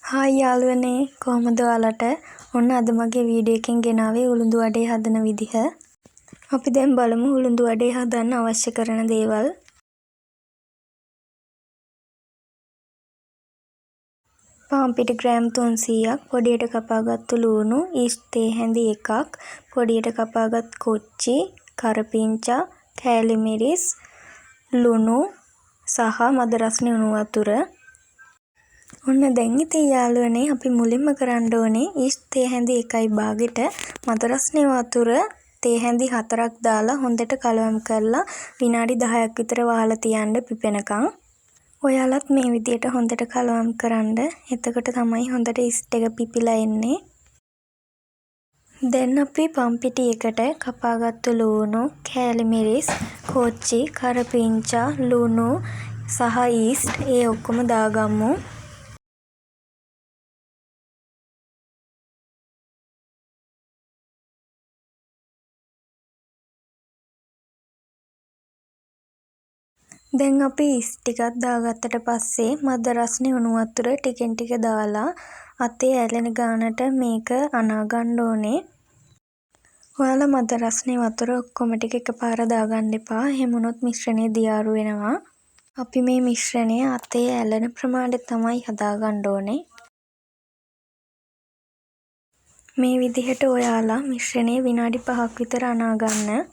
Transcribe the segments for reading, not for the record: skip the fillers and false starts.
Hi යාළුවනේ කොහොමද ඔයාලට? ඔන්න අද මගේ වීඩියෝ එකෙන් ගෙනාවේ උළුඳු වඩේ හදන විදිහ. අපි දැන් බලමු උළුඳු වඩේ හදන්න අවශ්‍ය කරන දේවල්. පාන් පිටි ග්‍රෑම් 300ක්, පොඩියට කපාගත්තු ලුණු, ඊස්ට් තේ හැඳි එකක්, පොඩියට කපාගත් කොච්චි, කරපිංචා, කෑලි මිරිස්, ලුණු සහ මද රස්නේ උණු වතුර. ඔන්න දැන් ඉතින් යාළුවනේ අපි මුලින්ම කරන්න ඕනේ ඊස්ට් තේ හැඳි 1යි භාගෙට මද රස්නේ වතුර තේ හැඳි 4ක් දාලා හොඳට කලවම් කරලා විනාඩි 10ක් විතර වහලා තියන්න පිපෙනකන්. ඔයාලත් මේ විදියට හොඳට කලවම් කරන්න. එතකොට තමයි හොඳට ඊස්ට් එක පිපිලා එන්නේ. දැන් අපි පන් පිටි එකට කපාගත්තු ලුණු, කෑලි මිරිස්, කොච්චි, කරපිංචා, ලුණු සහ ඊස්ට් ඒ ඔක්කොම දාගමු. දැන් අපි ඊස්ට් ටිකක් දාගත්තට පස්සේ මද රස්නේ උණු වතුර ටිකෙන් ටික දාලා අතේ ඇලෙන ගානට මේක අනා ගන්න ඕනේ. ඔයාලා මද රස්නේ වතුර ඔක්කොම ටික එකපාර දාගන්න එපා. එහෙම වුණොත් මිශ්‍රණය දියාරු වෙනවා. අපි මේ මිශ්‍රණය අතේ ඇලෙන ප්‍රමාණයට තමයි හදාගන්න ඕනේ. මේ විදිහට ඔයාලා මිශ්‍රණය විනාඩි 5ක් විතර අනා ගන්න.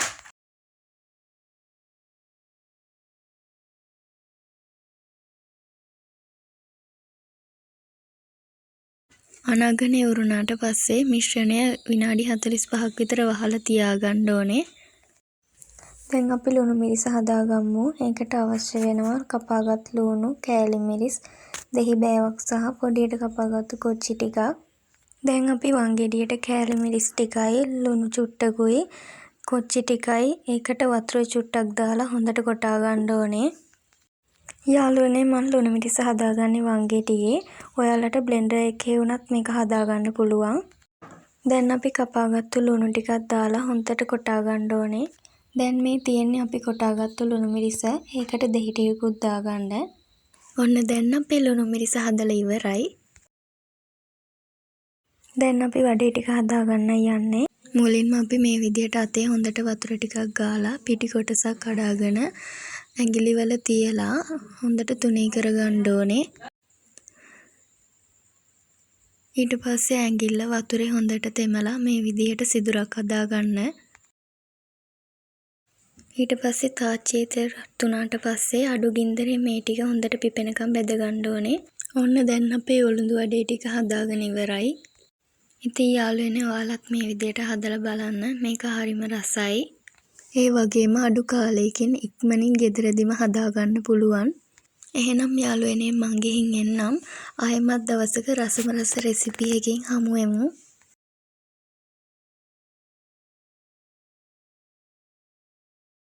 අනාගෙන ඉවරුණාට පස්සේ මිශ්‍රණය විනාඩි 45ක් විතර වහලා තියාගන්න ඕනේ. දැන් අපි ලුණු මිරිස හදාගමු. ඒකට අවශ්‍ය වෙනවා කපාගත් ලුණු, කෑලි මිරිස්, දෙහි බෑවක් සහ පොඩියට කපාගත්තු කොච්චි ටිකක්. දැන් අපි වංගෙඩියට කෑලි මිරිස් ටිකයි, ලුණු චුට්ටකුයි, කොච්චි ටිකයි ඒකට වතුර චුට්ටක් දාලා හොඳට කොටා ගන්න ඕනේ. යාළුවනේ මම ලුණු මිරිස හදාගන්නේ වංගෙඩියේ. ඔයාලට බ්ලෙන්ඩර් එකේ වුණත් මේක හදාගන්න පුළුවන්. දැන් අපි කපාගත්තු ලුණු ටිකක් දාලා හොඳට කොටා ගන්න ඕනේ. දැන් මේ තියෙන්නේ අපි කොටාගත්තු ලුණු මිරිස. ඒකට දෙහි ටිකකුත් දාගන්න. ඔන්න දැන් අපේ ලුණු මිරිස හදලා ඉවරයි. දැන් අපි වඩේ ටික හදාගන්න යන්නේ. මුලින්ම අපි මේ විදිහට අතේ හොඳට වතුර ටිකක් ගාලා පිටි කොටසක් කඩාගෙන ඇඟිලි වල තියලා හොඳට තුනී කරගන්න ඕනේ. ඊට පස්සේ ඇඟිල්ල වතුරේ හොඳට තෙමලා මේ විදිහට සිදුරක් හදාගන්න. ඊට පස්සේ තාච්චියේ තෙල් රත් වුණාට පස්සේ අඩු ගින්දරේ මේ ටික හොඳට පිපෙනකම් බෙද ගන්න ඕනේ. ඔන්න දැන් අපේ උළුඳු වඩේ ටික හදාගෙන ඉවරයි. ඉතින් යාළුවනේ ඔයාලත් මේ විදිහට හදලා බලන්න. මේක හරිම රසයි. ඒ වගේම අඩු කාලයකින් ඉක්මනින් ගෙදරදිම හදාගන්න පුළුවන්. එහෙනම් යාළුවනේ මං ගිහින් එන්නම්. ආයෙමත් දවසක රසම රස රෙසිපි එකකින් හමු වෙමු.